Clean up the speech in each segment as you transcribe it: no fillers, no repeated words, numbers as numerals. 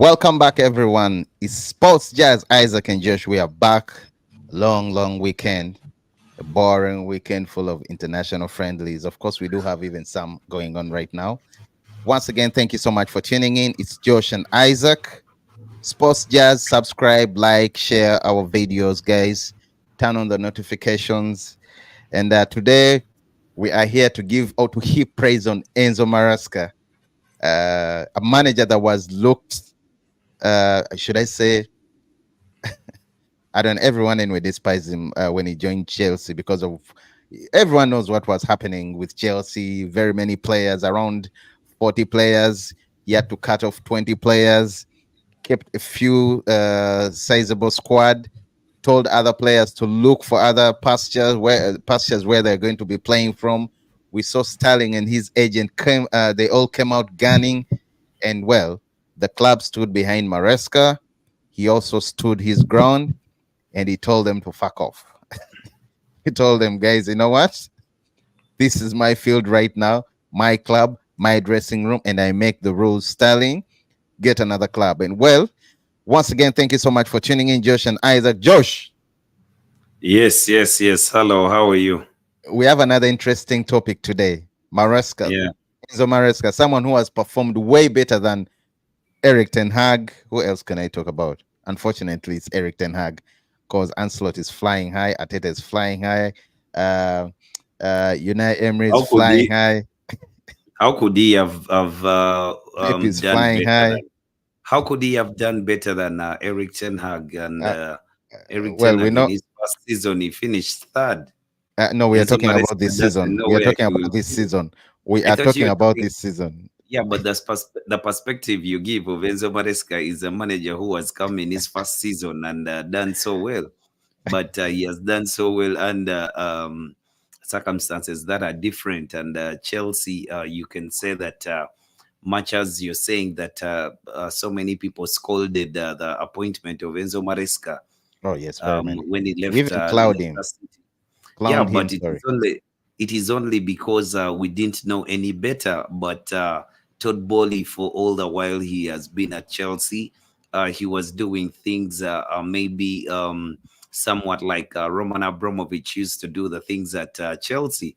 Welcome back, everyone. It's Sports Jazz, Isaac and Josh. We are back. Long weekend. A boring weekend full of international friendlies. Of course, we do have even some going on right now. Once again, thank you so much for tuning in. It's Josh and Isaac. Sports Jazz, subscribe, like, share our videos, guys. Turn on the notifications. And today, we are here to give or to heap praise on Enzo Maresca, a manager that was looked should I say, I don't. Everyone anyway despised him when he joined Chelsea because of everyone knows what was happening with Chelsea. Very many players, around 40 players. He had to cut off 20 players. Kept a few sizable squad. Told other players to look for other pastures where they're going to be playing from. We saw Sterling and his agent came. They all came out gunning, and well, the club stood behind Maresca. He also stood his ground and he told them to fuck off. He told them, guys, you know what? This is my field right now, my club, my dressing room, and I make the rules. Sterling, get another club. And well, once again, thank you so much for tuning in, Josh and Isaac. Josh. Yes. Hello, how are you? We have another interesting topic today. Maresca. Yeah. Enzo Maresca, someone who has performed way better than Eric Ten Hag. Who else can I talk about? Unfortunately, it's Eric Ten Hag because Ancelot is flying high, Ateta is flying high, Unai Emery is How could flying he? high, How could he have Pep is done flying better high. than? How could he have done better than Eric Ten Hag? And Uh, Eric well, Ten we Hag in know. his first season, he finished third. No, we are Enzo talking about Maresca this doesn't season. know We are where talking to. about this season. We I are thought you talking were about talking. this season. Yeah, but the perspective you give of Enzo Maresca is a manager who has come in his first season and done so well. But he has done so well under circumstances that are different. And Chelsea, you can say that much as you're saying that so many people scolded the appointment of Enzo Maresca Oh yes, very many. when he We left even clowned Leicester him. City. Yeah, Clowned him. but Sorry. it is only because we didn't know any better. But Todd Bowley, for all the while he has been at Chelsea, he was doing things maybe somewhat like Roman Abramovich used to do the things at Chelsea.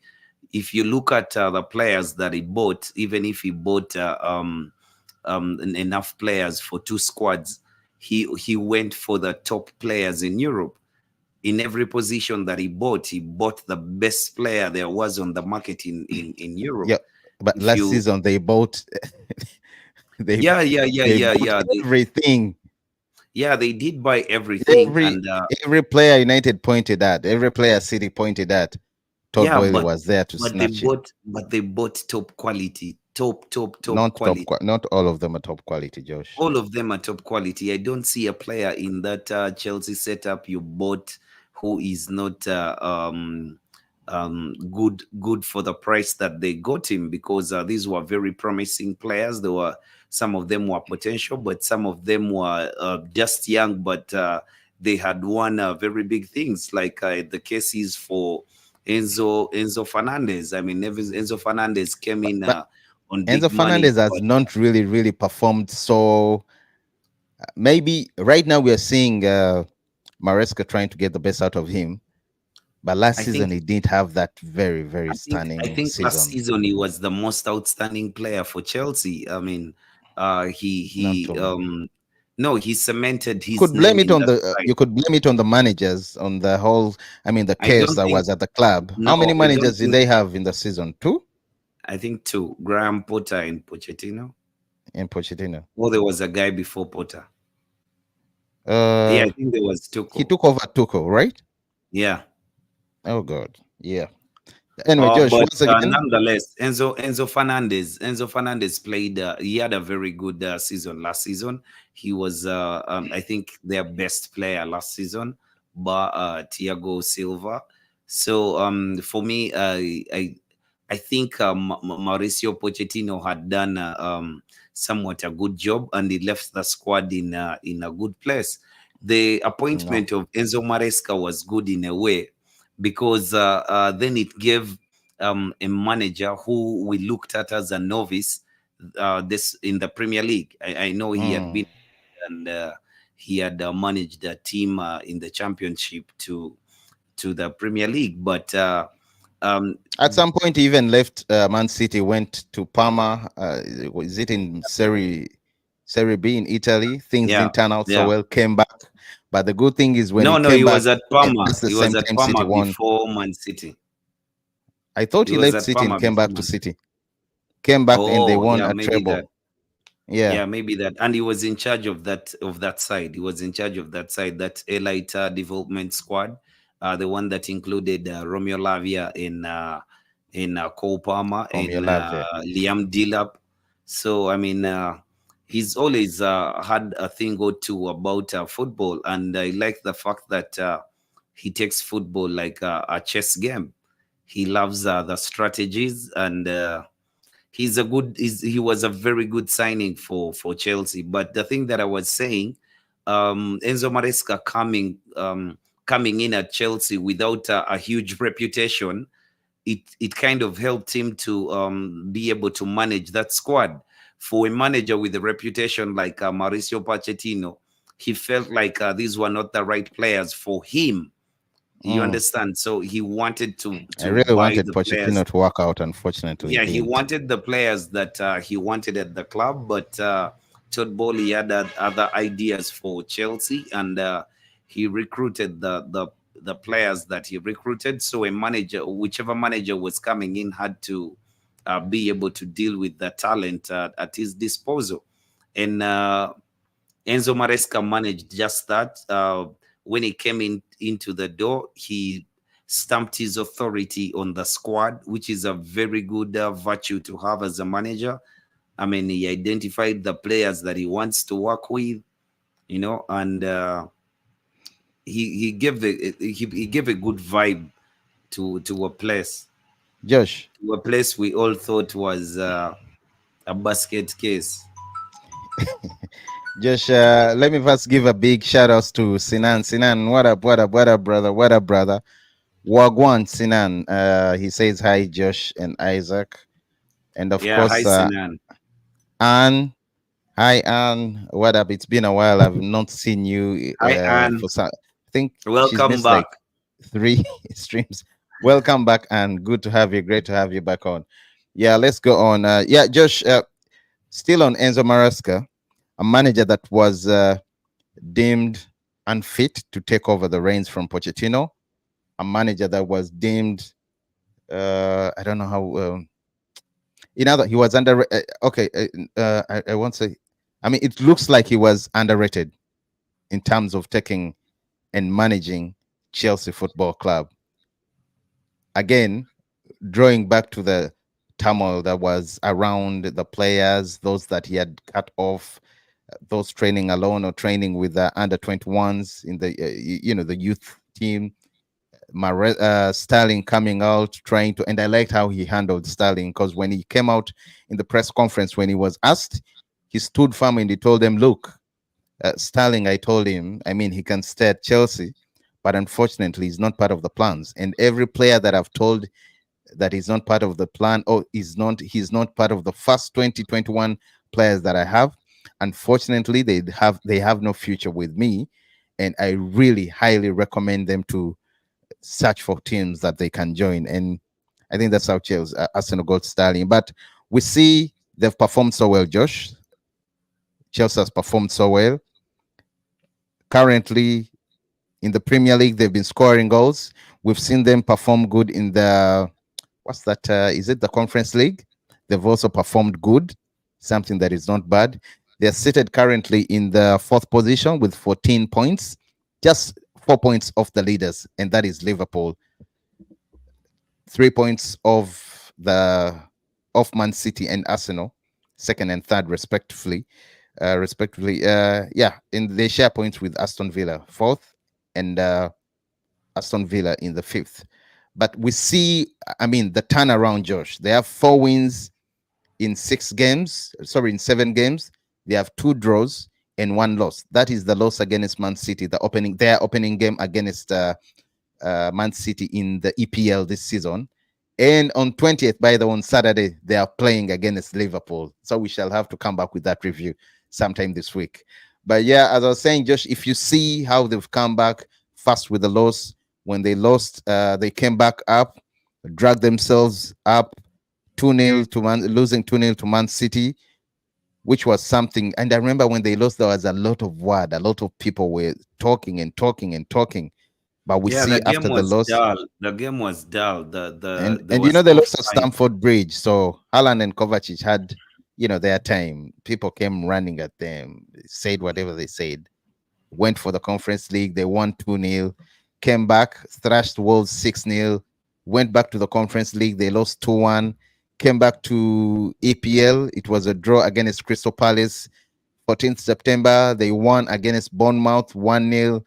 If you look at the players that he bought, even if he bought enough players for two squads, he went for the top players in Europe. In every position that he bought the best player there was on the market in Europe. Yeah, but If last you, season they bought they yeah, bought everything. they did buy everything. Every And every player United pointed at, every player City pointed at, Todd yeah, Boyle was there to but they snatch it. bought top quality, top Not quality. not all of them are top quality, Josh. All of them are top quality. I don't see a player in that Chelsea setup you bought who is not good for the price that they got him, because these were very promising players. There were some of them were potential, but some of them were just young, but they had won very big things, like the cases for Enzo Fernandez. I mean, Enzo Fernandez came in But on Enzo big money, Fernandez has but not really performed. So maybe right now we are seeing Maresca trying to get the best out of him. But last I season think he didn't have that very I stunning think last season. season he was the most outstanding player for Chelsea. I mean, Not he true. no, he cemented You his could blame name it in on that the side. you could blame it on the managers, on the whole. I mean, the I chaos don't that think was at the club. How many No, I don't managers did think. they have in the season? Two I think two, Graham Potter and Pochettino. in Pochettino. Or there was a guy before Potter. Yeah, Uh, I think there was he Tuchel. took over Tuchel, right? Yeah. Oh God, yeah. Anyway, Josh, But once again, nonetheless, Enzo Fernandez played. He had a very good season last season. He was, I think, their best player last season, but Thiago Silva. So for me, I think Mauricio Pochettino had done somewhat a good job, and he left the squad in a good place. The no. appointment of Enzo Maresca was good in a way, because then it gave a manager who we looked at as a novice this in the Premier League. I know he had Mm. been and he had managed a team in the championship to the Premier League. But um, At some point, he even left Man City, went to Parma. Was it in Serie B in Italy? Things yeah, didn't turn out so yeah. well. Came back, but the good thing is when he No, no, came he back, was at and Parma. that's the He same was at time City Parma won. before Man City. I thought He he was left at City and Parma came before back to Man. City. Came back and they Oh, won yeah, a maybe that. treble. Yeah, Yeah, maybe that. And he was in charge of that side. He was in charge of that side, that elite development squad, the one that included Romeo Lavia in Cole Palmer Romeo in Lavia. Liam Delap. So I mean, he's always had a thing or two about football, and I like the fact that he takes football like a chess game. He loves the strategies and. He was a very good signing for Chelsea. But the thing that I was saying, Enzo Maresca coming in at Chelsea without a huge reputation, it kind of helped him to be able to manage that squad. For a manager with a reputation like Mauricio Pochettino, he felt like these were not the right players for him. You Mm. understand? So he wanted I to really buy wanted the players. Pochettino to work out. Unfortunately, it Yeah, he didn't. wanted the players that he wanted at the club, but Todd Bowley had other ideas for Chelsea, and he recruited the players that he recruited. So a manager, whichever manager was coming in, had to be able to deal with the talent at his disposal, and Enzo Maresca managed just that. When he came into the door, he stamped his authority on the squad, which is a very good virtue to have as a manager. I mean, he identified the players that he wants to work with, and he gave a good vibe to a place Josh, we all thought was a basket case. Josh, let me first give a big shout outs to Sinan. Sinan, what up, what up, what up, brother? What up, brother? Wagwan Sinan. He says hi, Josh and Isaac. And of Yeah, hi course, Sinan. Anne. Hi, Anne. What up? It's been a while. I've not seen you Hi Anne, for some. I think she's welcome missed back. like three streams. Welcome back, and good to have you. Great to have you back on. Yeah, let's go on. Yeah, Josh. Still on Enzo Maresca, a manager that was deemed unfit to take over the reins from Pochettino, a manager that was deemed I don't know how in other he was under okay I won't say, I mean, it looks like he was underrated in terms of taking and managing Chelsea Football Club. Again, drawing back to the turmoil that was around the players, those that he had cut off, those training alone or training with the under 21s in the the youth team. Sterling coming out trying to, and I liked how he handled Sterling, because when he came out in the press conference, when he was asked, he stood firm and he told them, "Look, Sterling, I told him, I mean, he can stay at Chelsea, but unfortunately, he's not part of the plans. And every player that I've told that he's not part of the plan, or he's not part of the first 2021 players that I have. Unfortunately, they have no future with me, and I really highly recommend them to search for teams that they can join." And I think that's how Chelsea, Arsenal got Sterling. But we see they've performed so well, Josh. Chelsea has performed so well. Currently in the Premier League, they've been scoring goals. We've seen them perform good in the, what's that? Is it the Conference League? They've also performed good, something that is not bad. They're seated currently in the fourth position with 14 points, just 4 points off the leaders, and that is Liverpool. 3 points of Man City and Arsenal, second and third respectively. Yeah, and they share points with Aston Villa, fourth, and Aston Villa in the fifth. But we see, I mean, the turnaround, Josh. They have 4 wins in 6 games. Sorry, in 7 games. They have 2 draws and 1 loss. That is the loss against Man City, their opening game against Man City in the EPL this season. And on 20th, by the way, on Saturday, they are playing against Liverpool. So we shall have to come back with that review sometime this week. But yeah, as I was saying, Josh, if you see how they've come back fast with the loss, when they lost, they came back up, dragged themselves up 2-0 to Man, losing 2-0 to Man City, which was something. And I remember when they lost, there was a lot of word, a lot of people were talking and talking and talking. But we Yeah, the see game after the was loss, dull. The game was dull. There and you know was they no lost at fight. Stamford Bridge, so Haaland and Kovacic had, their time. People came running at them, said whatever they said, went for the Conference League. They won 2-0, came back, thrashed Wolves 6-0, went back to the Conference League. They lost 2-1, came back to EPL. It was a draw against Crystal Palace. 14th September, they won against Bournemouth 1-0.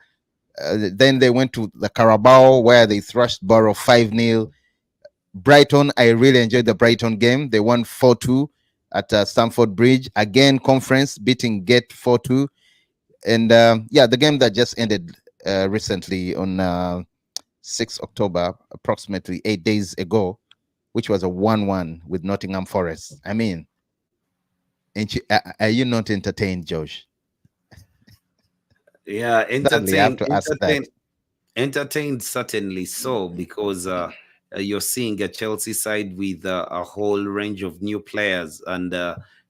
Then they went to the Carabao where they thrashed Borough 5-0. Brighton, I really enjoyed the Brighton game. They won 4-2 at Stamford Bridge. Again, conference beating Gate 4-2. And yeah, the game that just ended recently on 6 October, approximately 8 days ago, which was a 1-1 with Nottingham Forest. I mean, are you not entertained, Josh? Yeah, Sadly, I have to ask that. entertained certainly so, because you're seeing a Chelsea side with a whole range of new players, and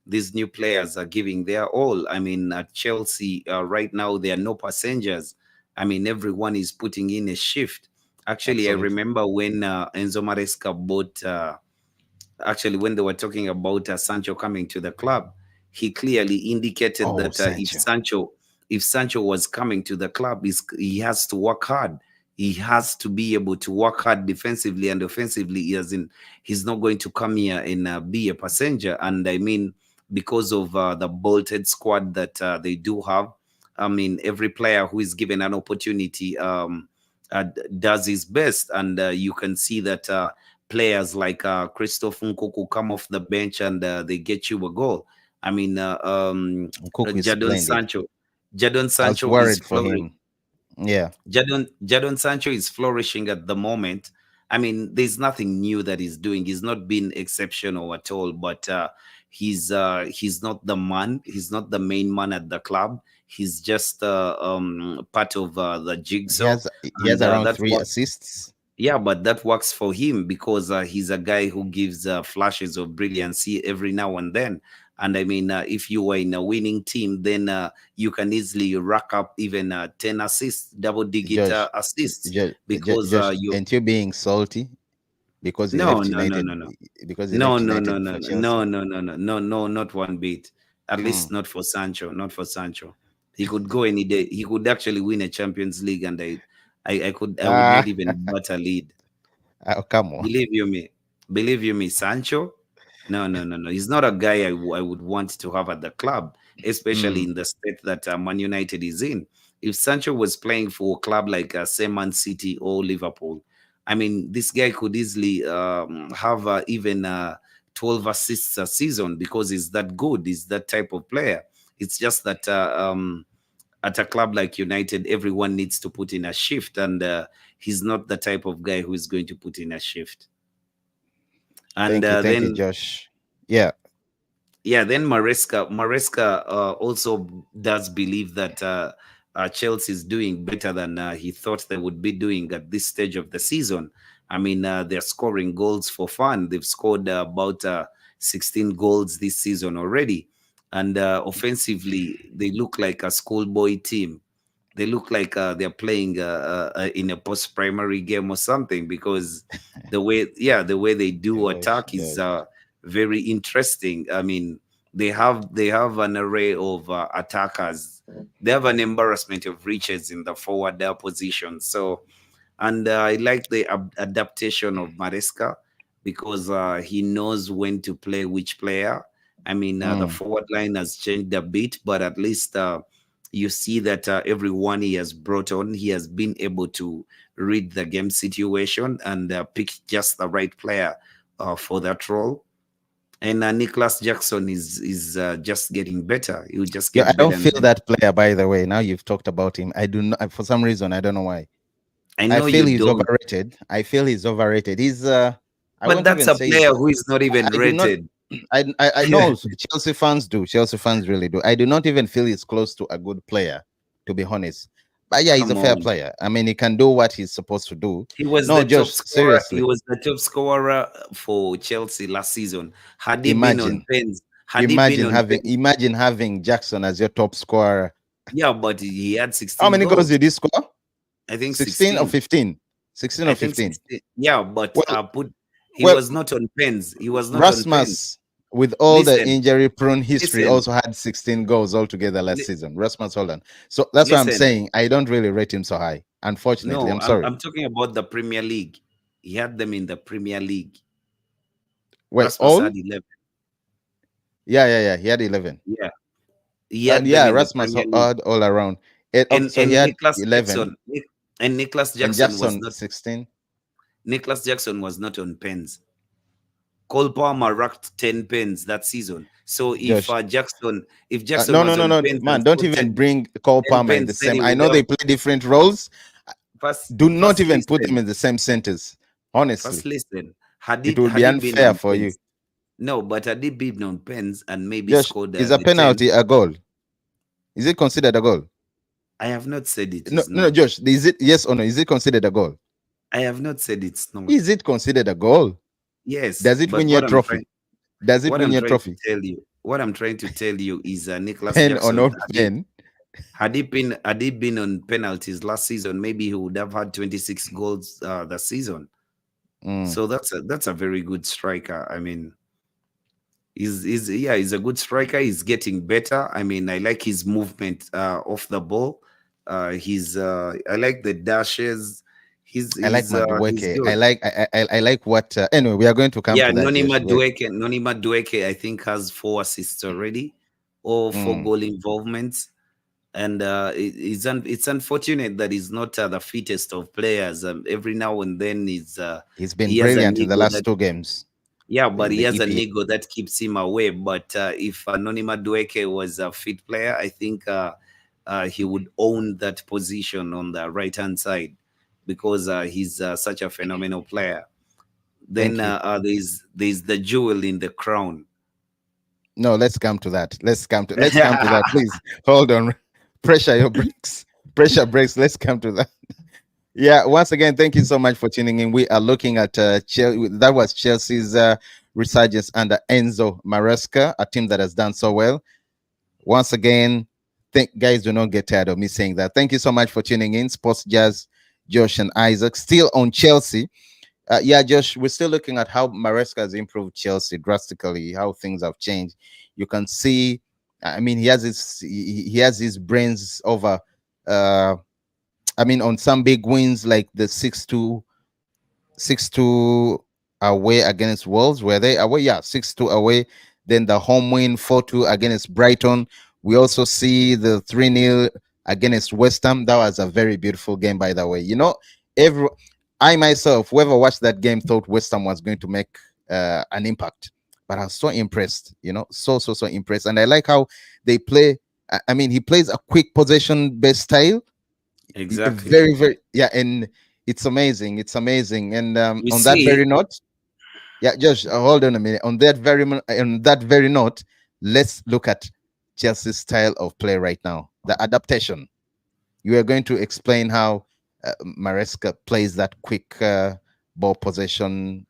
these new players are giving their all. I mean, at Chelsea right now, there are no passengers. I mean, everyone is putting in a shift. Actually, I Absolutely. remember when Enzo Maresca bought. Actually, when they were talking about Sancho coming to the club, he clearly indicated Oh, that Sancho. if Sancho was coming to the club, he has to work hard. He has to be able to work hard defensively and offensively. As in, he's not going to come here and be a passenger. And I mean, because of the bolted squad that they do have, I mean, every player who is given an opportunity does his best, and you can see that. Players like Christoph Nkunku come off the bench and they get you a goal. I mean, Cook is Jadon splendid. Sancho, Jadon I was Sancho is worried for flourishing. him. Yeah. Jadon Sancho is flourishing at the moment. I mean, there's nothing new that he's doing. He's not been exceptional at all, but he's not the man. He's not the main man at the club. He's just part of the He jigsaw, has he has and around that's three what. assists. Yeah, but that works for him because he's a guy who gives flashes of brilliancy every now and then. And I mean, if you were in a winning team, then you can easily rack up even 10 assists, double digit Josh, assists, because Josh, you. aren't you being salty because he No, left no, no, United? no, no. Because he No, left no, no, United no, for no, Chelsea. no, no, no, no, no, no, not one bit. At Hmm. least not for Sancho, not for Sancho. He could go any day. He could actually win a Champions League, and I would not Ah, even but a lead. oh, come on. Believe you me, believe you me, Sancho. No, no, no, no. He's not a guy I would want to have at the club, especially Hmm. in the state that Man United is in. If Sancho was playing for a club like say Man City or Liverpool, I mean, this guy could easily have even 12 assists a season because he's that good. He's that type of player. It's just that at a club like United, everyone needs to put in a shift, and he's not the type of guy who is going to put in a shift. And Thank you, then Josh. Yeah, yeah, then Maresca also does believe that Chelsea is doing better than he thought they would be doing at this stage of the season. I mean, they're scoring goals for fun. They've scored about 16 goals this season already, and offensively, they look like a schoolboy team. They look like they're playing in a post-primary game or something, because the way they do Josh, attack is Josh. very interesting. I mean, they have an array of attackers. They have an embarrassment of riches in the forward position. So, and I like the adaptation of Maresca, because he knows when to play which player. I mean, the Mm. forward line has changed a bit, but at least you see that everyone he has brought on, he has been able to read the game situation and pick just the right player for that role. And Nicholas Jackson is just getting better. He will just Yeah, I get don't better and feel better. that player. By the way, now you've talked about him, I do not. For some reason, I don't know why. I I know feel you he's don't, overrated. I feel he's overrated. He's I but won't that's even a say he's. player who is not even I do not. rated. I know Chelsea fans do. Chelsea fans really do. I do not even feel he's close to a good player, to be honest. But yeah, he's a Come fair on. player. I mean, he can do what he's supposed to do. He was No, the top Josh, scorer. He seriously, was the top scorer for Chelsea last season. Had he been on imagine, pens, had he been on pens, imagine having Jackson as your top scorer. yeah, but he had How 16 many goals goals. did he score? I think 16 or 16. 15? 16 I or think 15. 16. Yeah, but Well, he well, was not on pens. He was not on pens. Rasmus, with all the Listen, injury prone history, listen, also had 16 goals altogether last li- season. Rasmus Holland. So that's why I'm listen. saying I don't really rate him so high. Unfortunately, No, I'm sorry. I'm talking about the Premier League. He had them in the Premier League. Wait, Rasmus all? had 11. Yeah. He had 11. Yeah, he had them Yeah, in the Rasmus Premier League. had all around. Okay, so he And had Nicholas 11 Jackson, and Nicholas and Jackson was Jackson not. 16. Nicholas Jackson was not on pens. Cole Palmer racked 10 pens that season. So Josh, if Jackson no, no, was no, on no, pens and man, don't scored even bring Cole 10 Palmer in the pens, then same. he I would know have they play different roles. Do not first even put them listen. in the same sentence. Honestly, First listen. it would be Had he been unfair on for you. pens? No, but had he been on pens and maybe Josh, scored is a the 10, penalty a goal? Is it considered a goal? I have not said it No, is no, not. Josh, is it yes or no? Is it considered a goal? I have not said it's Is not. it considered a goal? Yes, Does it but win your trophy? Does it what win I'm your trying to trophy? tell you, what I'm trying to tell you is Nicholas Pen or Jackson. not pen? Had he been on penalties last season, maybe he would have had 26 goals the season. Mm, So that's a very good striker. I mean, he's a good striker. He's getting better. I mean, I like his movement off the ball. I like the dashes. I like He's Madueke. good. I like what. Anyway, we are going to come Yeah, to that, Josh. Wait. Noni Madueke, I think has 4 assists already, or four Mm, goal involvements. And it's unfortunate that he's not the fittest of players. Every now and then he's been he has a brilliant in the ego last that two games yeah, but in he the has an EPL. ego that keeps him away. But if Anonima Dueke was a fit player, I think he would own that position on the right hand side because he's such a phenomenal player. Then Thank you. there's the jewel in the crown. No, let's come to that. Let's come to that. Please hold on. Pressure your brakes. Pressure brakes. Let's come to that. Yeah. Once again, thank you so much for tuning in. We are looking at Chelsea. That was Chelsea's resurgence under Enzo Maresca, a team that has done so well. Once again, think guys, do not get tired of me saying that. Thank you so much for tuning in. Sports Jazz, Josh and Isaac, still on Chelsea. Yeah, Josh, we're still looking at how Maresca has improved Chelsea drastically, how things have changed. You can see, I mean, he has his brains over. Uh, I mean, on some big wins like the 6-2 away against Wolves. Were they away? Yeah, 6-2 away. Then the home win 4-2 against Brighton. We also see the 3-0 against West Ham. That was a very beautiful game, by the way. You know, every I myself, whoever watched that game, thought West Ham was going to make an impact. But I was so impressed, you know, so impressed. And I like how they play. I mean, he plays a quick possession based style, Exactly. very yeah, and it's amazing, it's amazing. And You on that see, very note, yeah, Josh, hold on a minute. On that very note, let's look at Chelsea's style of play right now, the adaptation. You are going to explain how Maresca plays that quick ball possession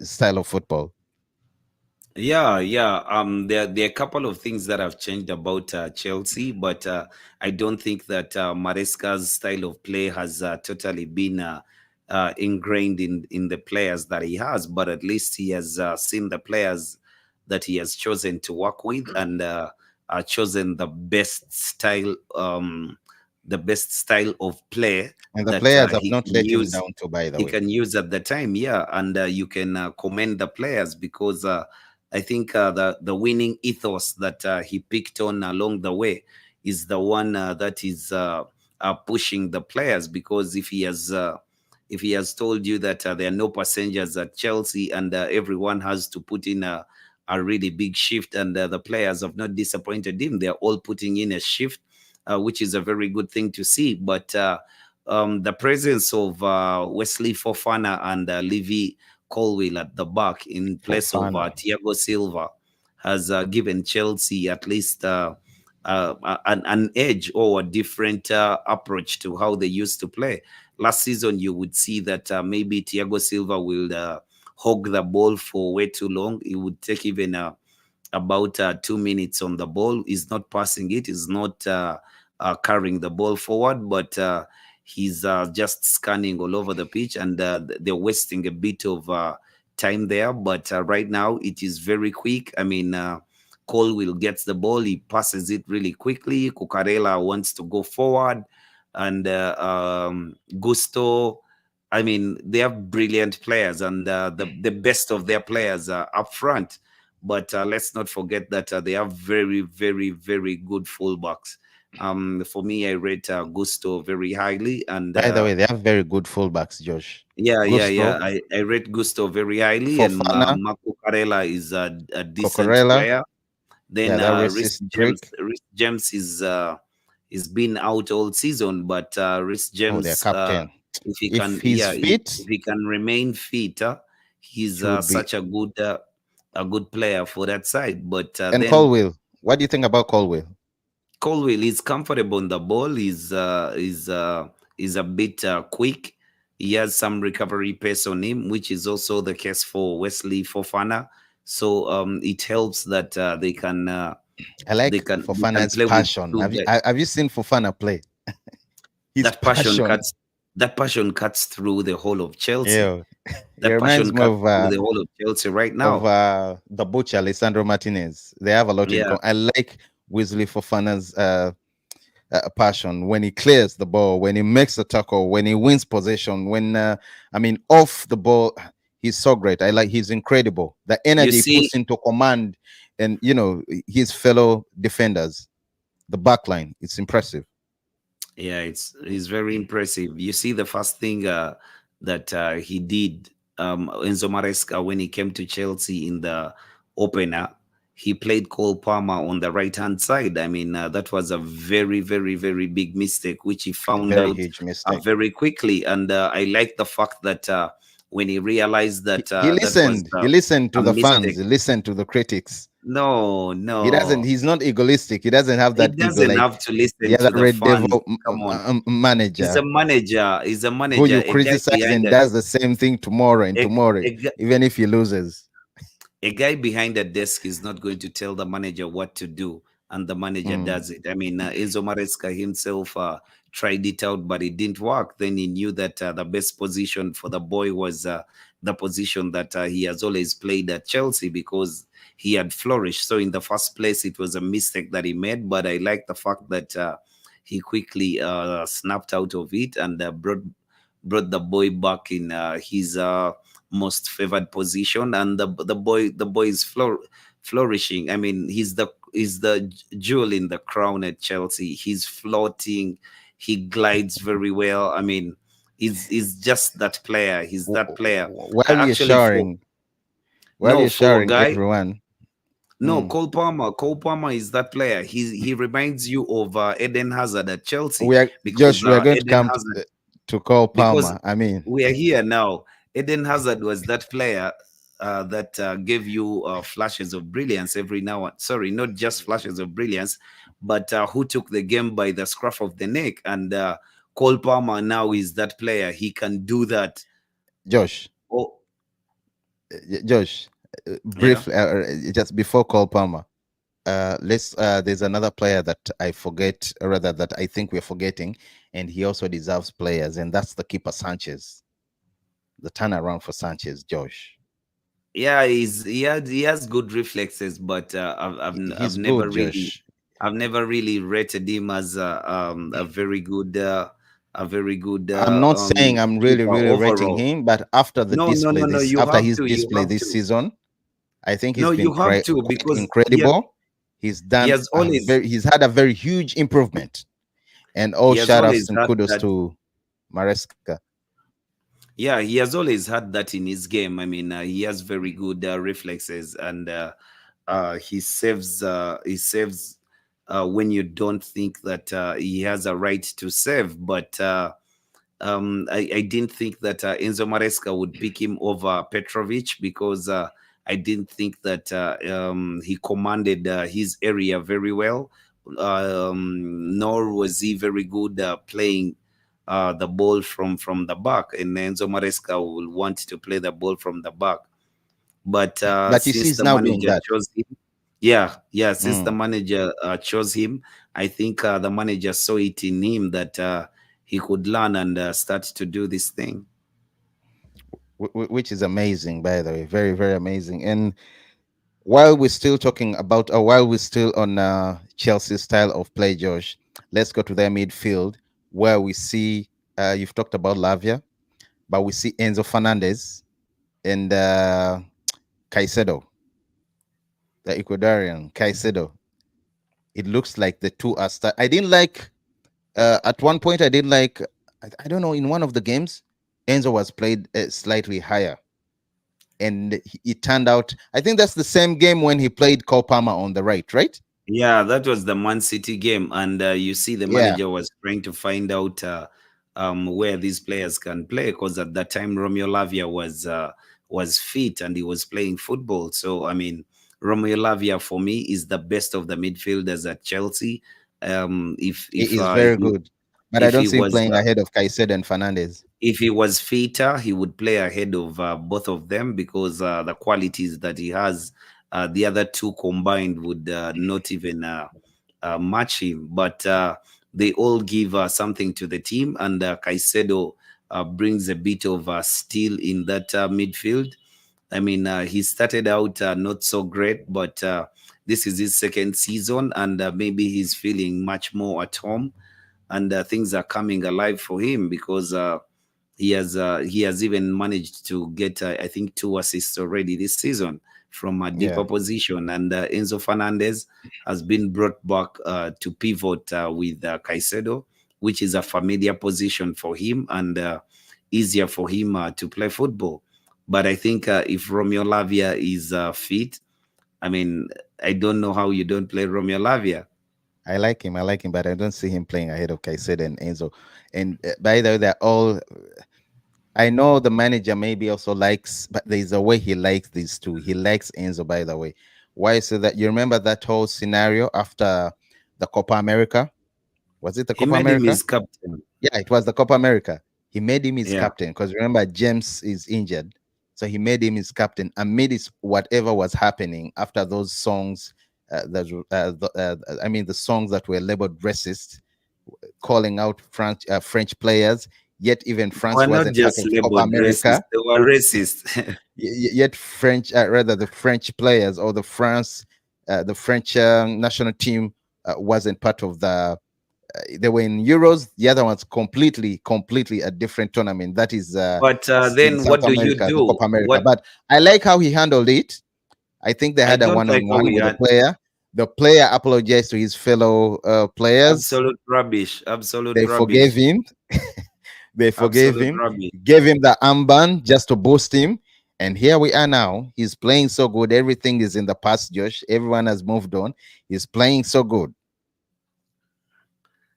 style of football. yeah. There are a couple of things that have changed about Chelsea, but I don't think that Maresca's style of play has totally been ingrained in the players that he has. But at least he has seen the players that he has chosen to work with and chosen the best style of play And the that players have not let him use down too, by the he way. can use at the time. Yeah, and you can commend the players because I think the winning ethos that he picked on along the way is the one that is pushing the players. Because if he has told you that there are no passengers at Chelsea and everyone has to put in a really big shift, and the players have not disappointed him, they're all putting in a shift, which is a very good thing to see. But the presence of Wesley Fofana and Levi Colwill at the back in place of Fofana. Thiago Silva has given Chelsea at least an edge or a different approach to how they used to play. Last season, you would see that maybe Thiago Silva will hog the ball for way too long. It would take even about 2 minutes on the ball. He's not passing it. He's not carrying the ball forward, but he's just scanning all over the pitch, and they're wasting a bit of time there. But right now, it is very quick. I mean, Colwill gets the ball, he passes it really quickly. Cucurella wants to go forward, and Gusto. I mean, they have brilliant players, and the best of their players are up front. But let's not forget that they have very, very, very good fullbacks. For me, I rate Gusto very highly, and By the way, they have very good fullbacks, Josh. yeah, yeah, yeah. Gusto, I rate Gusto very highly, and Fofana, Marco Carella is a decent Cocorella. player. Then Yeah, that Rhys racist James, prick. is been out all season, but Rhys Oh, their James, captain. if he If can, he's yeah, fit, if he can remain fit, he's he would be. such a good player for that side. But And then Colwill. What do you think about Colwill? Colwill is comfortable on the ball. Is a bit quick. He has some recovery pace on him, which is also the case for Wesley Fofana. So it helps that I they like can Fofana's play with passion. two Have you guys. have you seen Fofana play? His That passion passion. cuts that passion cuts through the whole of Chelsea. Yeah, he That passion reminds me cuts through the whole of Chelsea right of now. the butcher Alessandro Martinez. They have a lot in Yeah, common. I like Wesley Fofana's passion when he clears the ball, when he makes the tackle, when he wins possession, when I mean off the ball, he's so great. I like he's incredible. The you energy he see, puts into command, and his fellow defenders, the back line. It's impressive. yeah, it's very impressive. You see, the first thing that he did, Enzo Maresca, when he came to Chelsea in the opener, he played Cole Palmer on the right hand side. I mean, that was a very, very, very big mistake, which he found Very out huge mistake. very quickly. And I like the fact that when he realized that He that was listened. He listened to a the fans. mistake. He listened to the critics. No, He doesn't. no, He's not egoistic. He doesn't have he that ego doesn't like have to the listen other to the Red Devil fans. Come on. He's a manager manager. He's a who manager. you A guy criticize behind and that. does the same thing tomorrow and A, tomorrow, a, gu- even if he loses. a guy behind the desk is not going to tell the manager what to do, and the manager Mm. does it. I mean, Enzo Maresca himself tried it out, but it didn't work. Then he knew that the best position for the boy was the position that he has always played at Chelsea, because he had flourished. So in the first place, it was a mistake that he made, but I like the fact that he quickly snapped out of it and brought the boy back in his most favored position, and the boy is flourishing. I mean, he's the jewel in the crown at Chelsea. He's floating, he glides very well. I mean, he's just that player. He's that player. I While you're actually for sharing, while no you're for a sharing guy. everyone, No, mm, Cole Palmer. Cole Palmer is that player. He reminds you of Eden Hazard at Chelsea, we are because Josh. We are going to Eden come Hazard to call because Palmer. I mean, we are here now. Eden Hazard was that player that gave you flashes of brilliance every now and sorry, not just flashes of brilliance, but who took the game by the scruff of the neck. And Cole Palmer now is that player. He can do that. Josh, Oh, Josh, yeah. briefly, just before call Palmer. Let's. There's another player that I forget, or rather that I think we're forgetting, and he also deserves players, and that's the keeper Sanchez. The turnaround for Sanchez, Josh. Yeah, he has good reflexes, but I've He's never good, really Josh. rated him as a very good I'm not saying I'm really, keeper really rating overall. him, but after the No, no, display, no, no. this You after have his to. You display have this to. season, I think he's No, been you have to, quite because incredible. he has always He's had a very huge improvement, and all he has shout outs always and had kudos that. to Maresca. Yeah, he has always had that in his game. I mean, he has very good reflexes, and he saves when you don't think that he has a right to save. But I didn't think that Enzo Maresca would pick him over Petrovic because I didn't think that he commanded his area very well, nor was he very good playing the ball from the back. And Enzo Maresca will want to play the ball from the back. But But you see, since he's the now doing manager that. chose him, yeah, since the Mm. manager chose him, I think the manager saw it in him that he could learn and start to do this thing. Which is amazing, by the way, very, very amazing. And while we're still talking about, or while we're still on Chelsea's style of play, Josh, let's go to their midfield where we see, you've talked about Lavia, but we see Enzo Fernandez and Caicedo, the Ecuadorian Caicedo. It looks like the two are I didn't like, at one point, I didn't like, I don't know, in one of the games, Enzo was played slightly higher. And it turned out, I think that's the same game when he played Cole Palmer on the right, right? Yeah, that was the Man City game, and you see the Yeah, manager was trying to find out where these players can play because at that time Romeo Lavia was fit and he was playing football. So I mean, Romeo Lavia for me is the best of the midfielders at Chelsea. he is very good. But I If don't he see him was playing ahead of Caicedo and Fernandez. if he was fitter, he would play ahead of both of them because the qualities that he has, the other two combined would not even match him. But they all give something to the team, and Caicedo brings a bit of steel in that midfield. I mean, he started out not so great, but this is his second season, and maybe he's feeling much more at home, and things are coming alive for him because he has even managed to get I think two assists already this season from a deeper Yeah, position, and Enzo Fernandez has been brought back to pivot with Caicedo, which is a familiar position for him and easier for him to play football. But I think if Romeo Lavia is fit, I mean, I don't know how you don't play Romeo Lavia. I like him. I like him, but I don't see him playing ahead of Caicedo and Enzo. And by the way, they're all. I know the manager maybe also likes, but there's a way he likes these two. He likes Enzo, by the way. Why? So that you remember that whole scenario after the Copa America? Was it the He Copa made him America? his captain. Yeah, it was the Copa America. He made him his Yeah. captain because remember James is injured, so he made him his captain amidst whatever was happening after those songs. I mean, the songs that were labeled racist, calling out French players. Yet even They France were not wasn't part just of Copa labeled racist, America. they were racist. Yet French, rather the French players or the French national team wasn't part of the they were in Euros. The other one's completely a different tournament. That is But in then South what do you America, the do? Copa America. What But I like how he handled it. I think they I had a don't like how one-on-one we with the had player. The player apologized to his fellow players. absolute rubbish, absolute They forgave rubbish, him. They forgave absolute him. rubbish. Gave him the armband just to boost him. And here we are now. He's playing so good. Everything is in the past, Josh. Everyone has moved on. He's playing so good.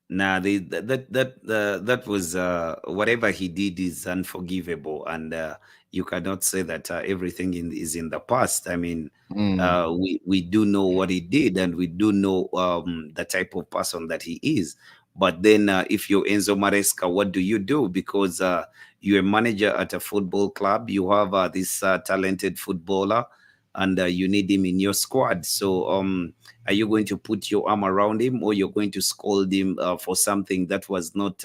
Nah, that was whatever he did is unforgivable, and you cannot say that everything is in the past. I mean, Mm, we do know what he did, and we do know the type of person that he is. But then, if you're Enzo Maresca, what do you do? Because you're a manager at a football club, you have this talented footballer, and you need him in your squad. So, are you going to put your arm around him, or you're going to scold him for something that was not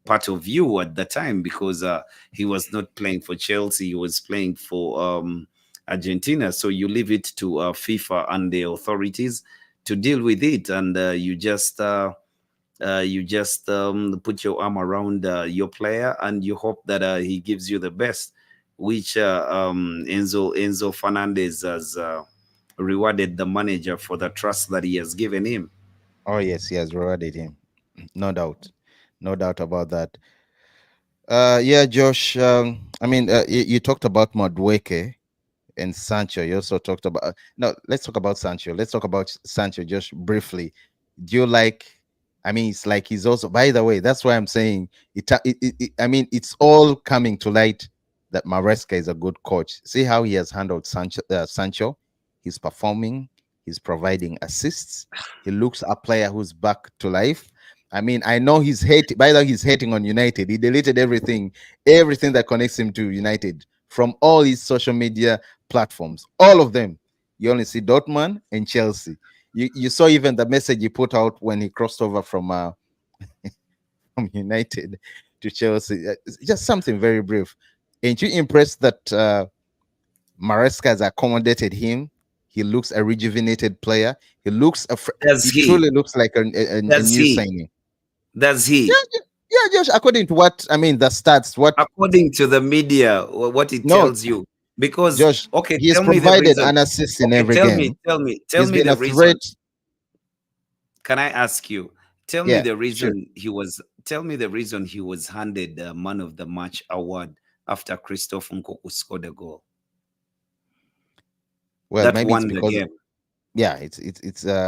part of you at the time? Because he was not playing for Chelsea, he was playing for Argentina. So you leave it to FIFA and the authorities to deal with it, and you just put your arm around your player, and you hope that he gives you the best, which Enzo Fernandez has rewarded the manager for the trust that he has given him. oh yes, he has rewarded him. No doubt. No doubt about that. Yeah, Josh. I mean, you talked about Madueke and Sancho. You also talked about. No, let's talk about Sancho. Let's talk about Sancho just briefly. Do you like? I mean, it's like he's also. By the way, that's why I'm saying I mean, it's all coming to light that Maresca is a good coach. See how he has handled Sancho. He's performing. He's providing assists. He looks a player who's back to life. I mean, I know he's hating. By the way, he's hating on United. He deleted everything that connects him to United from all his social media platforms. All of them. You only see Dortmund and Chelsea. You saw even the message he put out when he crossed over from from United to Chelsea. It's just something very brief. Ain't you impressed that Maresca has accommodated him? He looks a rejuvenated player. Does He he? truly looks like a Does new he? signing. Does Yeah, he? yeah, yeah, Josh. According to what I mean, the stats. What According to the media, what it no, tells you. Because Josh. okay, He has tell me the provided reason. an assist in Okay, every game. tell He's me been the a threat. reason. Can I ask you? Tell me Yeah, the sure. reason he was. Tell me the reason he was handed the Man of the Match award after Christoph Nkoku scored a goal Well, that maybe it's won the because game. yeah, it's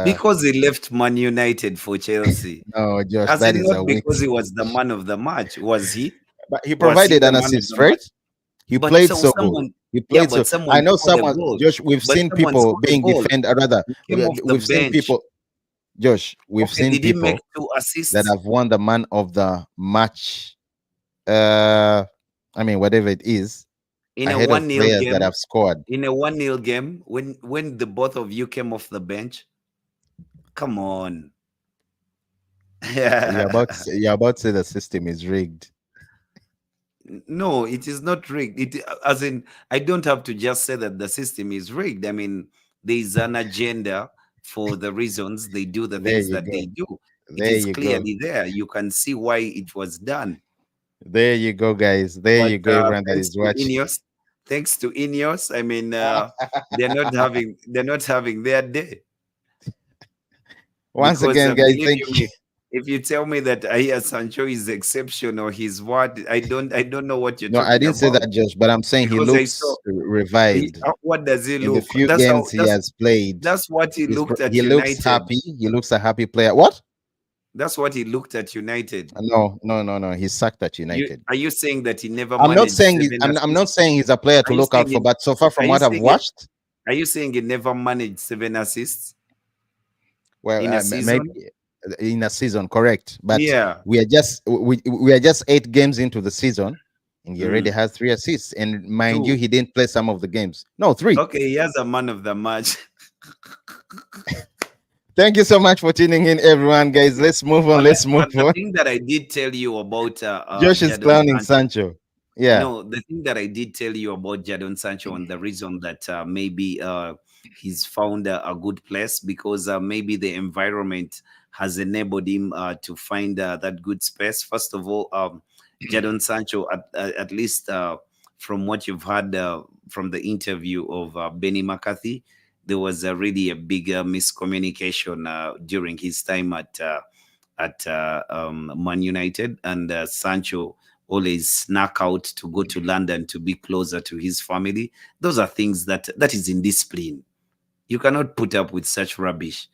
Because he left Man United for Chelsea. no, Josh, As that in, is not a wink. because he was the man of the match. Was he? But he Was he provided the an man of assist, the right? match? He But played so so good. someone, He yeah, played but so. I someone know scored a someone, goal. Josh. We've But seen someone people scored a being goal. defend. Rather, He came off the we've seen bench. people, Josh. We've Okay, seen did he make people two that assists have won the man of the match. Uh, I mean, whatever it is, in a ahead of 1-0 players that game? have scored. In a 1-0 game, when the both of you came off the bench? Come on. You're about to say the system is rigged. No, it is not rigged. As in, I don't have to just say that the system is rigged. I mean, there is an agenda for the reasons they do the There things you that go. they do. It There is you go. clearly there. You can see why it was done. There you go, guys. There But you go, everyone that thanks is to watching. Ineos, I mean, they're not having their day. Once Because again, guys, believe thank you you. me, if you tell me that Aya Sancho is exceptional, he's what, I don't know what you're No, I talking didn't say about. that, Josh, but I'm saying he Because I saw looks revived what does he in the look? few That's how games he has played. that's what he looked at He looks United. happy. He looks a happy player. What? That's what he looked at United. No, no, no, no. He's sacked at You United. are you saying that he never I'm not managed saying seven I'm not assists? saying he's a player Are to you look out saying for, it? but so far Are from you what I've saying it? watched, Are you saying he never managed 7 assists well, in a maybe season? in a season, correct. But Yeah. we are just 8 games into the season, and he already Mm. has 3 assists. And mind you, Two. he didn't play some of the games. No, three. Okay, he has a man of the match. Thank you so much for tuning in, everyone, guys. Let's move on. But the, Let's move but the on. thing that I did tell you about Josh is Jadon clowning Sancho. Sancho. Yeah, No, the thing that I did tell you about Jadon Sancho and the reason that maybe he's found a good place because maybe the environment has enabled him to find that good space. First of all, Jadon Sancho, at least from what you've heard from the interview of Benny McCarthy, there was really a big miscommunication during his time at Man United, and Sancho always snuck out to go to London to be closer to his family. Those are things that is indiscipline. You cannot put up with such rubbish.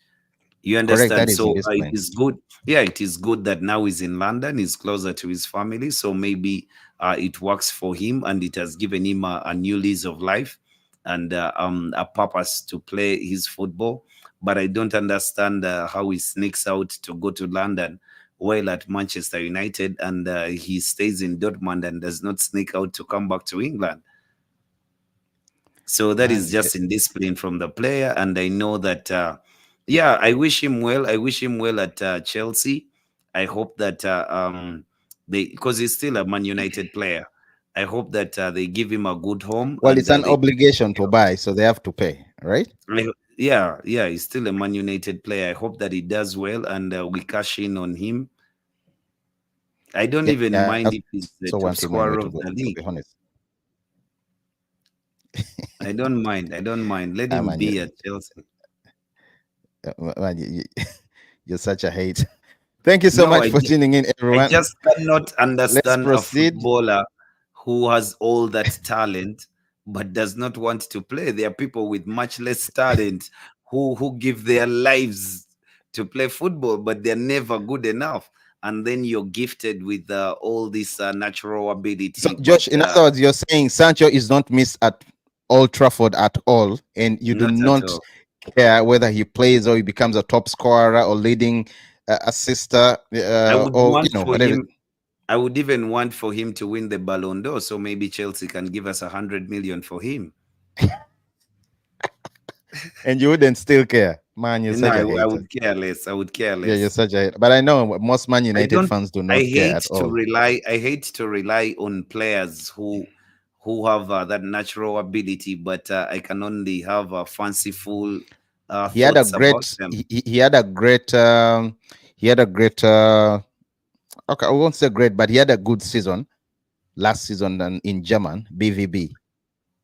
You correct. That understand? is So it indiscipline. is good. Yeah, it is good that now he's in London. He's closer to his family. So maybe it works for him, and it has given him a new lease of life and a purpose to play his football. But I don't understand how he sneaks out to go to London while at Manchester United, and he stays in Dortmund and does not sneak out to come back to England. So that is Man, just indiscipline from the player. And I know that, yeah, I wish him well. I wish him well at Chelsea. I hope that because he's still a Man United player. I hope that they give him a good home well, and it's an they take obligation to care of buy, so they have to pay, right? yeah, yeah, he's still a Man United player. I hope that he does well and we cash in on him. I don't Yeah, even I mind also if he's want him the anyway. top scorer of the To be league. honest, I don't mind. I don't mind. Let man, him be at Chelsea. man, you're such a hate. Thank you so No, much for tuning in, I everyone. just cannot Let's understand a proceed. footballer who has all that talent but does not want to play. There are people with much less talent who give their lives to play football, but they're never good enough. And then you're gifted with all this natural So, ability, but Josh, in other words, you're saying Sancho is not missed at Old Trafford at all, and you do not at not all. care whether he plays or he becomes a top scorer or leading assister, I would or want for whatever. him. I would even want for him to win the Ballon d'Or, so maybe Chelsea can give us 100 million for him. And you wouldn't still care, man. You're No, such a I hater. would care less. I would care Yeah, you're less. such a hater. But I know most Man I United don't. fans do I not care hate at to all. rely. I hate to rely on players who have that natural ability, but I can only have fanciful He had a thoughts about great. them. He had a great. He had a great. Okay, I won't say great, but he had a good season last season in German BVB,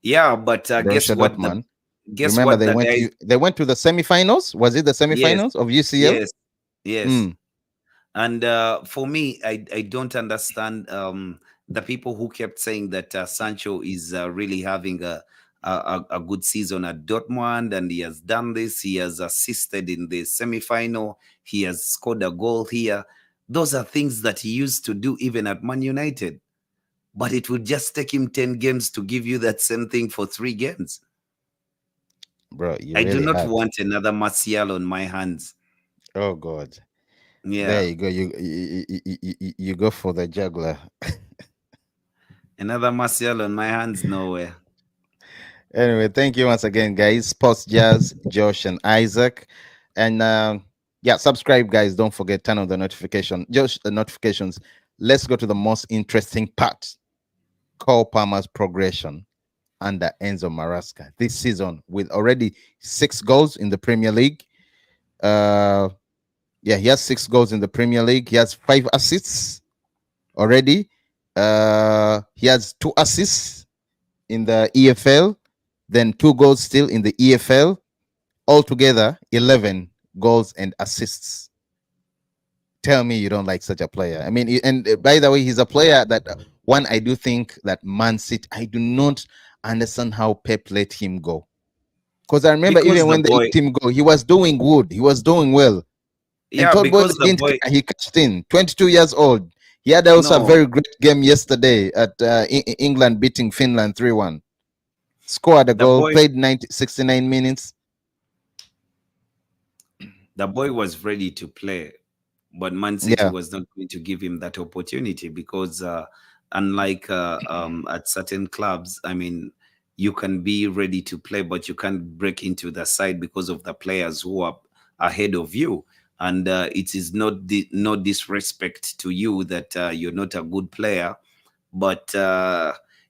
Yeah, but guess Borussia what? Dortmund. Guess Remember, what? The guys. they went to the semifinals. Was it the Yes, semifinals of UCL? yes, yes. Mm, And for me, I don't understand the people who kept saying that Sancho is really having a good season at Dortmund, and he has done this. He has assisted in the semi-final. He has scored a goal here. Those are things that he used to do even at Man United. But it would just take him 10 games to give you that same thing for 3 games. bro, you I do really not had. want another Martial on my hands. Oh God, there Yeah, you go. You go for the juggler. another Martial on my hands, nowhere. Anyway, thank you once again, guys. Sports Jazz, Josh, and Isaac, and yeah, subscribe, guys. Don't forget, turn on the notification. Josh, the notifications. Let's go to the most interesting part: Cole Palmer's progression under Enzo Maresca this season, with already 6 goals in the Premier League. Uh, yeah, he has 6 goals in the Premier League. He has 5 assists already. He has 2 assists in the EFL, then 2 goals still in the EFL. Altogether, 11 goals and assists. Tell me you don't like such a player. I mean, and by the way, he's a player that one I do think that Man City. I do not understand how Pep let him go, because I remember Because even the when they boy, let him go, he was doing good. He was doing well. And yeah, Todd Boyle because the didn't boy, care. He cashed in. 22 years old. He had also a no, very great game yesterday at England beating Finland 3-1. Scored a the goal, boy, played 69 minutes. the boy was ready to play, but Man City Yeah, was not going to give him that opportunity because, unlike at certain clubs, I mean, you can be ready to play, but you can't break into the side because of the players who are ahead of you. And it is not no disrespect to you that you're not a good player, but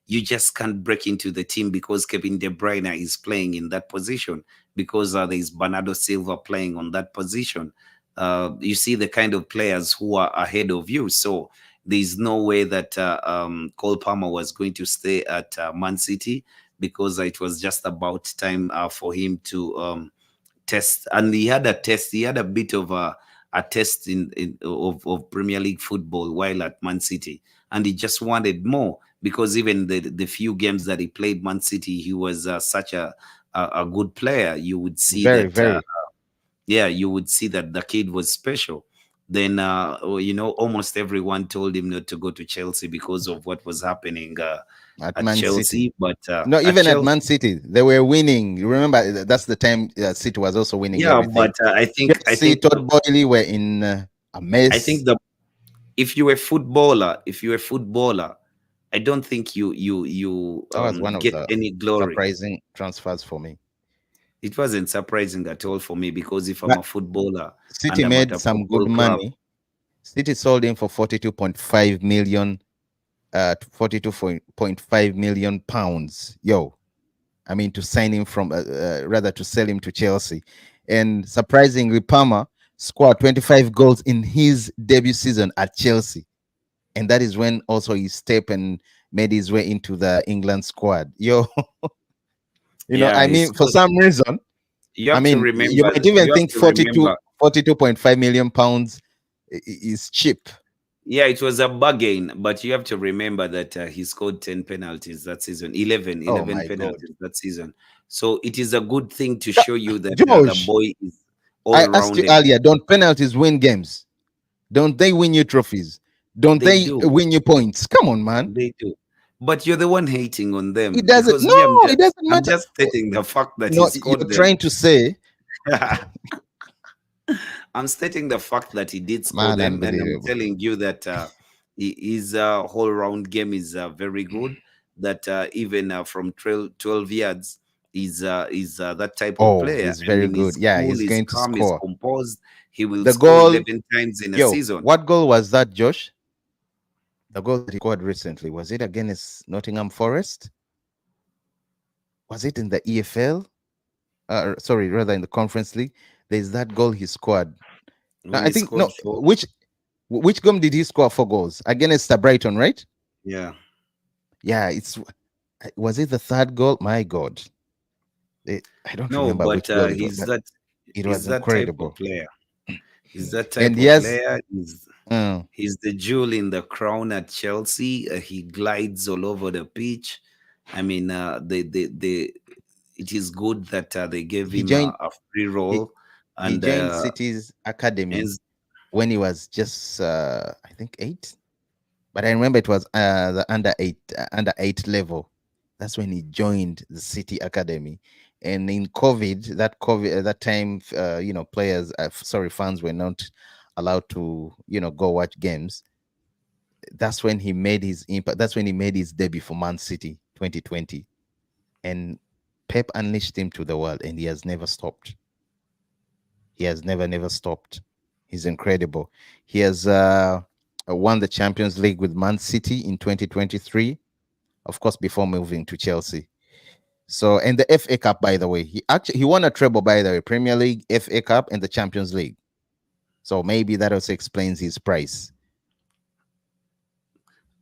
you just can't break into the team because Kevin De Bruyne is playing in that position, because there's Bernardo Silva playing on that position. You see the kind of players who are ahead of you. So there's no way that Cole Palmer was going to stay at Man City, because it was just about time for him to test. And he had a test. He had a bit of a test of Premier League football while at Man City, and he just wanted more, because even the few games that he played Man City, he was such a good player. You would see very, that very. yeah, you would see that the kid was special. Then almost everyone told him not to go to Chelsea because of what was happening At at Man City. Chelsea. But No, at even at Chelsea, Man City, they were winning. You remember that's the time City was also winning yeah, everything. but I think I Chelsea, think Todd Boyle were in a I think mess. the if you're a footballer, I don't think you That was one of get the any glory. surprising transfers for me. It wasn't surprising at all for me, because if I'm But a footballer City and I'm at made a some good football club, money. City sold him for 42.5 million, 42.5 million pounds. Yo, I mean, to sign him from, rather to sell him to Chelsea. And surprisingly, Palmer scored 25 goals in his debut season at Chelsea. And that is when also he stepped and made his way into the England squad. Yo, yeah, I it's mean, for good. some reason, You I have to mean, you remember. might even You have think to remember. 42.5 million pounds is cheap. Yeah, it was a bargain, but you have to remember that he scored 10 penalties that season, 11, Oh 11 my God. penalties that season. So it is a good thing to show you that the Josh, boy is all I asked you rounded. earlier, don't penalties win games? Don't they win you trophies? Don't They they do, win you points? Come on, man. they do. But you're the one hating on It them doesn't. because No, me, I'm it just doesn't I'm matter. just stating the fact that he No, you're scored them. trying to say, I'm stating the fact that he did score man, them, and I'm unbelievable. telling you that his whole round game is very good. That even from 12 yards, is that type of Oh, player. he's I very mean, good. he's Yeah, cool, he's he's going to calm, he's score. composed. He will The score goal, 11 times in a yo, season. what goal was that, Josh? The goal that he scored recently, was it against Nottingham Forest? Was it in the EFL? Sorry, rather in the Conference League. There's that goal he scored. No, When I he think no. scored four, Which game did he score 4 goals against Brighton? Right? yeah. Yeah, was it the third goal? My God, I don't No, remember but which goal it was, but it he's was that type of incredible. player. He's that And type of yes, player. uh, He's the jewel in the crown at Chelsea. He glides all over the pitch. I mean, it is good that they gave he him joined a free he role, he and joined City's academy Enz- when he was just I think 8. But I remember it was the under 8 level. That's when he joined the City Academy. And in COVID, that time, players, sorry, fans were not allowed to, go watch games. That's when he made his impact. That's when he made his debut for Man City, 2020, and Pep unleashed him to the world, and he has never stopped. He has never stopped. He's incredible. He has won the Champions League with Man City in 2023, of course, before moving to Chelsea. So, and the FA Cup, by the way, he won a treble, by the way, Premier League, FA Cup, and the Champions League. So maybe that also explains his price.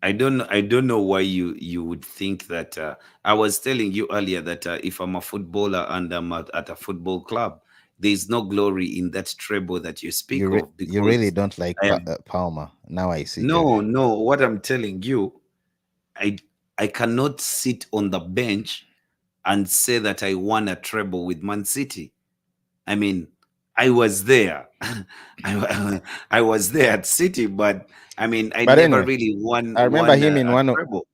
I don't know why you would think that. I was telling you earlier that if I'm a footballer and I'm at a football club, there is no glory in that treble that you speak of You really because don't like I have Palmer. Now I see, no, Josh. no. What I'm telling you, I I cannot sit on the bench and say that I won a treble with Man City. I mean, I was there. I was there at City, but I mean, I But never anyway, really I remember won him in a one of treble.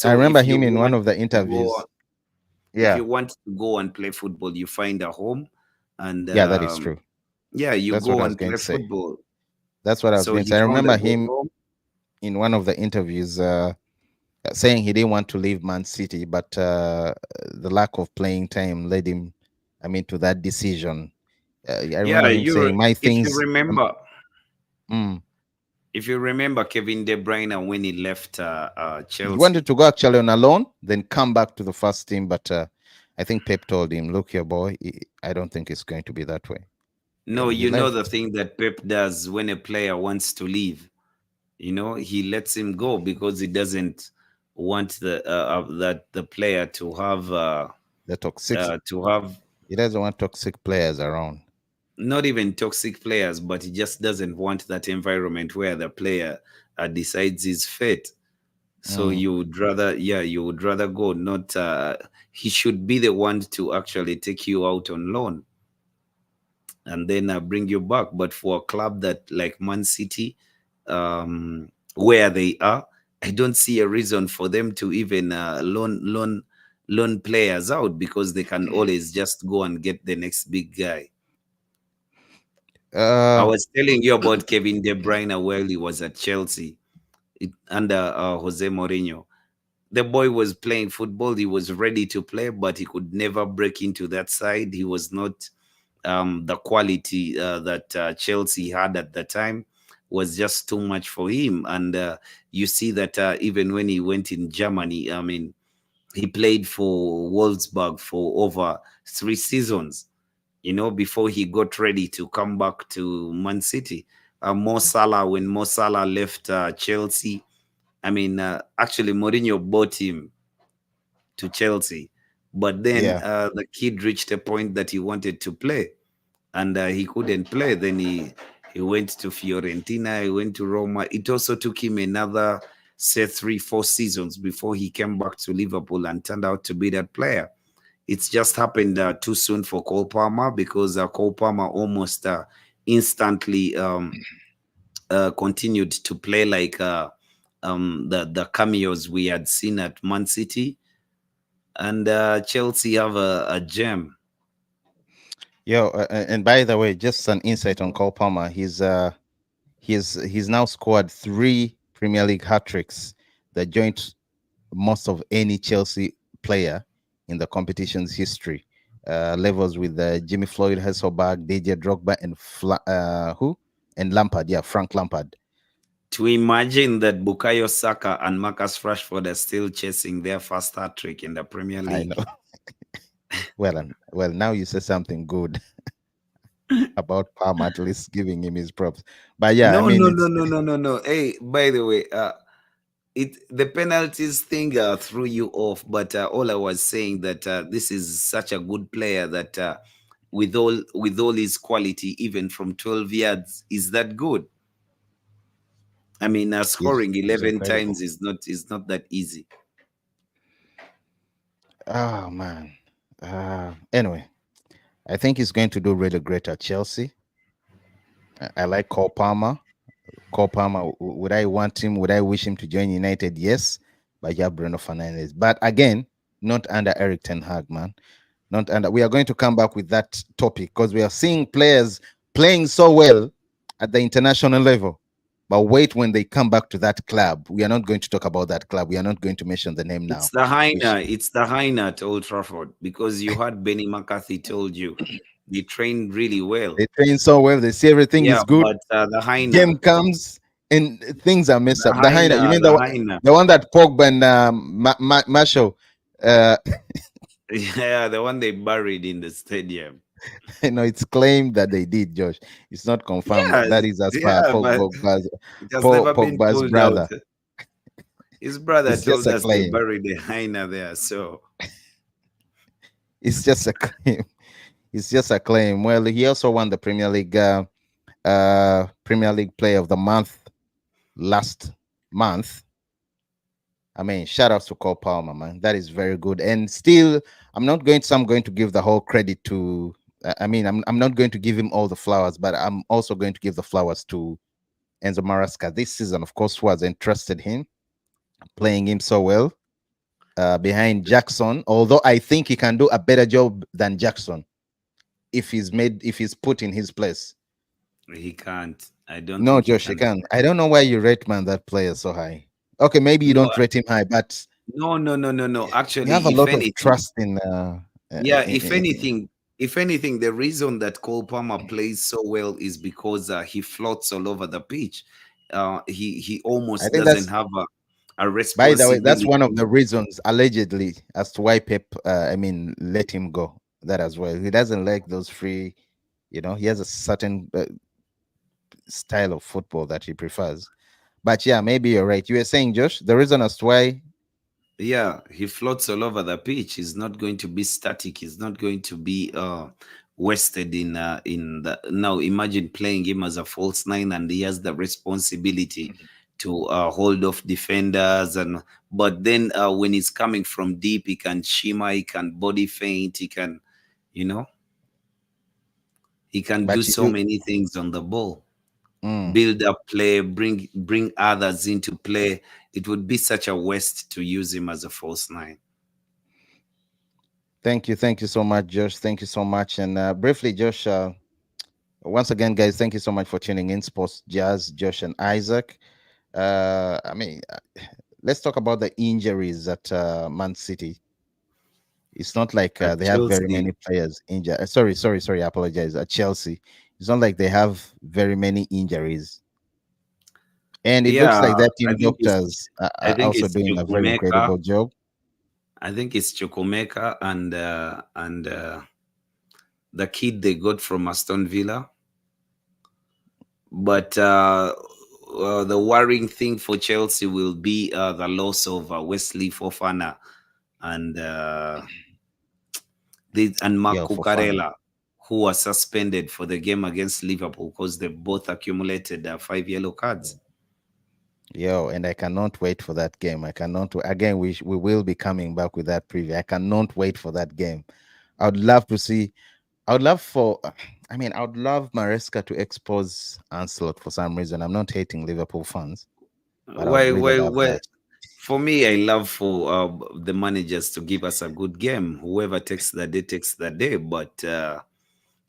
I So remember if you him in one want of the to go, interviews. if Yeah, you want to go and play football, you find a home, and yeah, that is true. yeah, you That's what go I was and going play to say. football. That's what I was So going to he say. I found a remember good him home. in one of the interviews saying he didn't want to leave Man City, but the lack of playing time led him, to that decision. I Yeah, remember him saying, "My if you things." remember, Mm, if you remember Kevin De Bruyne when he left he wanted Chelsea. to go actually on a loan, then come back to the first team, but I think Pep told him, "Look here, boy, I don't think it's going to be that way," No, and he you know the left. thing that Pep does when a player wants to leave, he lets him go because he doesn't want that the player The toxic. to have He doesn't want toxic players around. not even toxic players, but he just doesn't want that environment where the player decides his fate. So Mm. you would rather go, not he should be the one to actually take you out on loan and then bring you back. But for a club that like Man City, where they are, I don't see a reason for them to even loan players out because they can always just go and get the next big guy. I Uh, was telling you about Kevin De Bruyne while he was at Chelsea under Jose Mourinho. The boy was playing football. He was ready to play, but he could never break into that side. He was not the quality that Chelsea had at the time was just too much for him. And you see that even when he went in Germany, I mean, he played for Wolfsburg for over 3 seasons, before he got ready to come back to Man City. When Mo Salah left Chelsea, I mean, actually, Mourinho bought him to Chelsea, but then yeah. the kid reached a point that he wanted to play and he couldn't play. Then he went to Fiorentina, he went to Roma. It also took him another, say, 3, 4 seasons before he came back to Liverpool and turned out to be that player. It's just happened too soon for Cole Palmer, because Cole Palmer almost instantly continued to play like the cameos we had seen at Man City, and Chelsea have a gem. Yo, and by the way, just an insight on Cole Palmer. He's now scored 3 Premier League hat tricks, the joint most of any Chelsea player in the competition's history. Levels with Jimmy Floyd, Hasselback, Didier Drogba, and who? And Lampard. Yeah, Frank Lampard. To imagine that Bukayo Saka and Marcus Rashford are still chasing their first hat trick in the Premier I know. League. Well, now you say something good about Palmer, at least giving him his props. But yeah, I No, mean, no, no, it's no, no, no, no. Hey, by the way, it the penalties thing threw you off, but all I was saying that this is such a good player that with all his quality, even from 12 yards, is that good. I mean, scoring he's 11 incredible. times is not that easy. Oh man. Anyway, I think he's going to do really great at Chelsea. I like Cole Palmer. Cole Palmer, would I want him? Would I wish him to join United? Yes, but you have Bruno Fernandes. But again, not under Eric Ten Hag, man. Not under. We are going to come back with that topic because we are seeing players playing so well at the international level. But wait, when they come back to that club, we are not going to talk about that club. We are not going to mention the name It's now. the Which Heiner. It's the Heiner at Old Trafford, because you had Benny McCarthy told you they trained really well. they train so well, they see everything Yeah, is good. but the Heiner, Game comes and things are messed the up. The Heiner, you Heiner, mean the Heiner. the one that Pogba and Marshall, uh, Yeah, the one they buried in the stadium. it's claimed that they did, Josh. It's not confirmed. Yeah, That is as per yeah, but it has never been Pogba's pulled out. brother. His brother It's just told a us they claim. buried the Heiner there. So It's just a claim. It's just a claim. Well, he also won the Premier League Player of the Month last month. I mean, shout outs to Cole Palmer, man. That is very good. And still, I'm going to give the whole credit to I mean, I'm not going to give him all the flowers, but I'm also going to give the flowers to Enzo Maresca this season, of course, who has entrusted him, playing him so well behind Jackson. Although I think he can do a better job than Jackson if he's put in his place. he can't. I don't No, think he Josh, you can. can. I don't know why you rate man that player so high. Okay, maybe you No, don't rate him high, but no, no, no, no, no. you have Actually, a if lot of anything, trust in yeah, if anything, the reason that Cole Palmer plays so well is because he floats all over the pitch. He I almost think doesn't that's have a by the way, that's responsibility. one of the reasons allegedly as to why Pep I mean let him go. That as well. He doesn't like those free, he has a certain style of football that he prefers. But yeah, maybe you're right. You were saying, Josh, the reason as to why. Yeah, he floats all over the pitch. He's not going to be static. He's not going to be wasted in the now. Imagine playing him as a false nine, and he has the responsibility to hold off defenders, and but then when he's coming from deep, he can shimmer, he can body feint, you know, he can do But so many things on the ball. mm, Build up play, bring others into play. It would be such a waste to use him as a false nine. thank you so much, Josh. Thank you so much. And briefly, Josh, once again, guys, thank you so much for tuning in. Sports Jazz, Josh and Isaac. I mean, let's talk about the injuries at Man City. It's not like At they have very Chelsea, many players injured. Sorry. I apologize. At Chelsea, it's not like they have very many injuries, and it looks yeah, like that I team think it's doctors I are think also it's doing a very Chukwemeka. incredible job. I think it's Chukwemeka and the kid they got from Aston Villa. But the worrying thing for Chelsea will be the loss of Wesley Fofana and Yeah, Marco for fun. Carella, who was suspended for the game against Liverpool because they both accumulated 5 yellow cards. Yo, and I cannot wait for that game. I cannot. Again, we will be coming back with that preview. I cannot wait for that game. I would love to see. I would love for. I mean, I would love Maresca to expose Ancelot for some reason. I'm not hating Liverpool fans, but I would really love Why? that. For me, I love for the managers to give us a good game. Whoever takes the day takes the day. But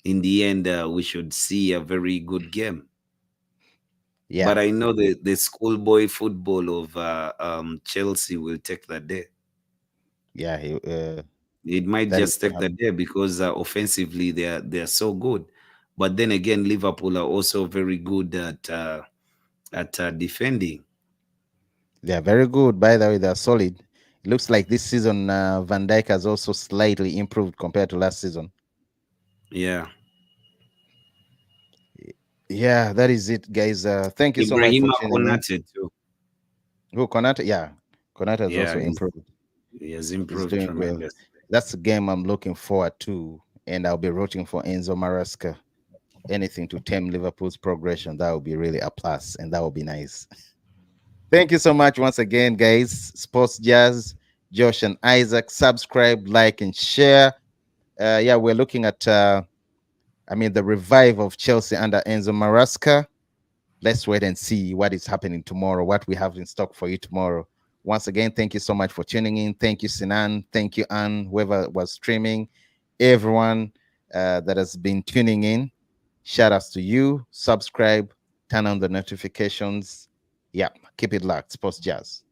in the end, we should see a very good game. But Yeah, I know the schoolboy football of Chelsea will take the day. yeah. It might That is just what take the happened. day because offensively they are so good. But then again, Liverpool are also very good at defending. They are very good. By the way, they are solid. It looks like this season Van Dijk has also slightly improved compared to last season. Yeah, Yeah, that is it, guys. Thank you so much for Ibrahima tuning in. Konate too. Who Konate? Yeah, Konate has Yeah, also improved. he has He's improved doing well. tremendously. That's a game I'm looking forward to, and I'll be rooting for Enzo Maresca. Anything to tame Liverpool's progression, that would be really a plus, and that would be nice. Thank you so much once again, guys. Sports Jazz, Josh and Isaac. Subscribe, like, and share. Yeah, we're looking at, I mean, the revive of Chelsea under Enzo Maresca. Let's wait and see what is happening tomorrow, what we have in stock for you tomorrow. Once again, thank you so much for tuning in. Thank you, Sinan. Thank you, Anne, whoever was streaming, everyone that has been tuning in. Shout outs to you. Subscribe, turn on the notifications. Yeah, keep it locked. Sports Jazz.